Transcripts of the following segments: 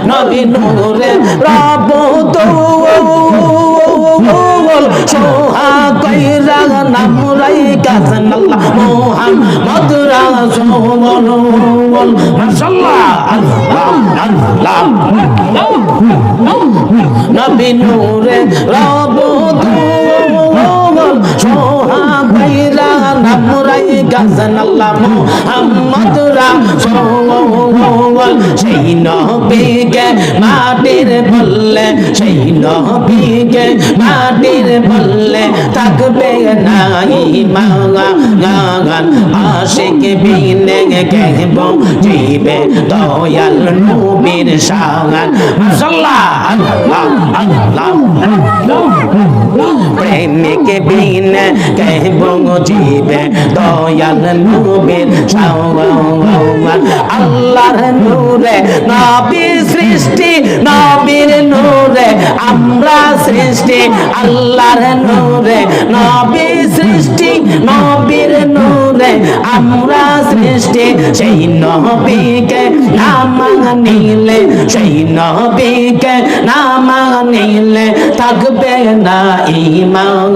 নবী নূরে রব তো সোহা কইরা নাম রাইকাছেন আল্লাহ মুহাম্মদ রাসূল মাশাআল্লাহ আল্লাহ আল্লাহ নবী নূরে রব সোহা কইরা নাম রাইকাছেন আল্লাহ মুহাম্মদ রাসূল সেই নবীকে মাটির বললে সেই নবীকে মাটির বললে থাকবে নাই মাগান আশিক বিনে কেব জিবে দয়াল নবীর শান মাশাআল্লাহ আল্লাহ আল্লাহ প্রেমিক বিনে কেব জিবে দয়াল নবীর শান আল্লাহর নূরে নবী সৃষ্টি নবীর নূরে আমরা সৃষ্টি আল্লাহর নূরে নবী সৃষ্টি নবীর নূরে আমরা সৃষ্টি সেই নবীকে না মানিলে সেই নবীকে না মানিলে থাকবে না ঈমান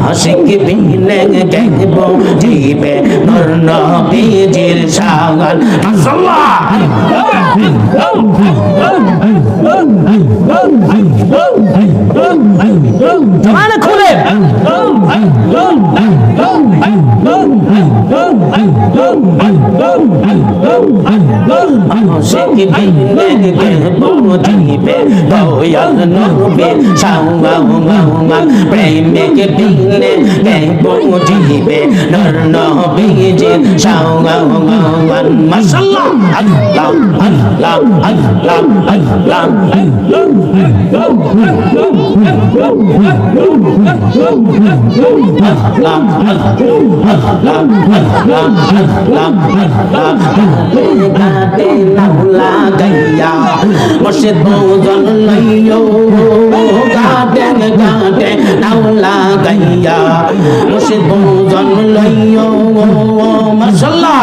আশিক বিনে কেব জিবে নূর নবীজির শান মাশাআল্লাহ জমানে খুলে আশিক বিনে কেব জিবে দয়াল নবীর শান প্রেমিক বিনে কেব জিবে নূর নবীজির শান মাশাআল্লাহ আল্লাহ আল্লাহ আল্লাহ আল্লাহ মুর্শিদ ভোজন লইও গাটে গাটে নাওলা গাইয়া মুর্শিদ ভোজন লইও মাশাআল্লাহ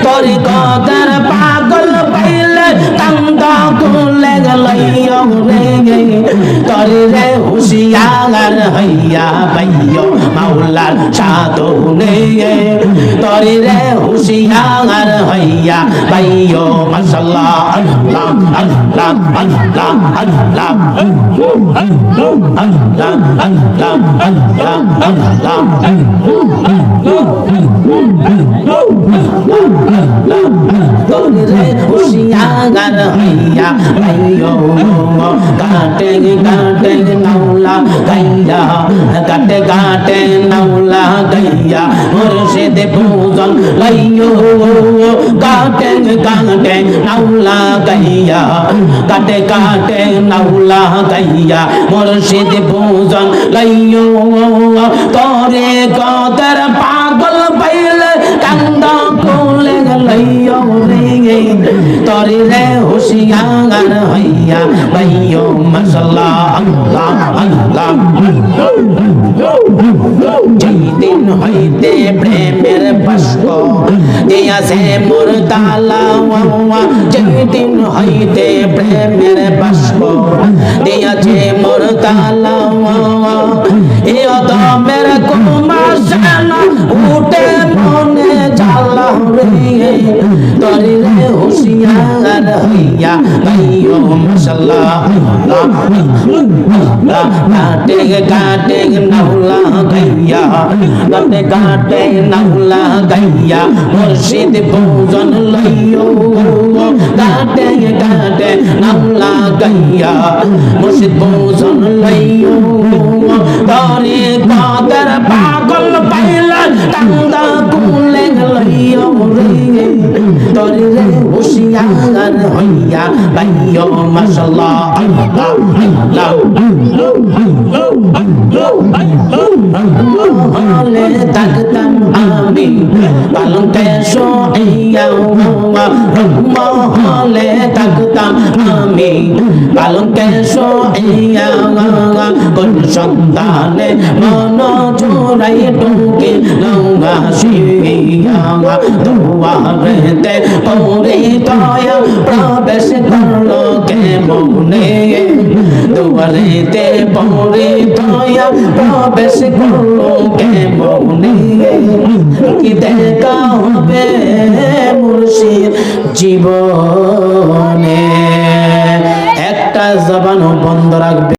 তোরি কদর পাগল পাইলে কান্দা কুলে লইও রে তোরি রে হুশিয়ার হইয়া বাইও মাওলার সাধনে তোরি রে হুশিয়ার হইয়া বাইও মাশাআল্লাহ আল্লাহ আল্লাহ আল্লাহ আল্লাহ আল্লাহ আল্লাহ আল্লাহ তোরি রে হুশিয়ার হইয়া বাইও গাটে গাটে নাওলা গাইয়া গাটে গাটে নাওলা গাইয়া মুর্শিদ ভোজন লইও গাটে গাটে নাওলা গাইয়া গাটে গাটে নাওলা গাইয়া মুর্শিদ ভোজন লইও তোরে কদর পাগল পাইলে কান্দা কোলে লইও রে তোরে রে হুশিয়ার হইয়া বাইও মাশাআল্লাহ আল্লাহ আল্লাহ যেই দিন হইতে প্রেমের বাষ্প দিয়াছে মোর তালা যেই দিন হইতে প্রেমের বাষ্প দিয়াছে মোর তালা এ অদমের কুমাশান উঠে মনে জ্বালা রে তোরে রে হুশিয়ার হইয়া বাইও মাশাআল্লাহ গাটে গাটে নাওলা গাইয়া গাটে গাটে নাওলা গাইয়া মুর্শিদ ভোজন লইও গাটে গাটে নাওলা গাইয়া মুর্শিদ ভোজন লইও তোরে কদর পাগল পাইলা কান্দা কুলে লইও রে তোরে রে হুশিয়ার হইয়া বাইও মাশাআল্লাহ আল্লাহ আল্লাহ হলে থাকতাম আমি পালকে শোইয়া মহলে থাকতাম আমি পালকে শোয়া কোন সন্তানে মন চোরাই ঢুকে শিয়া দুয়ারেতে পরে দয়া প্রবেশ করলো কেমনে দুয়ারেতে পরে দয়া প্রবেশ করলো কেমনে কি দেখা হবে মুর্শিদ জীবনে একটা জবানও বন্ধ রাখবে।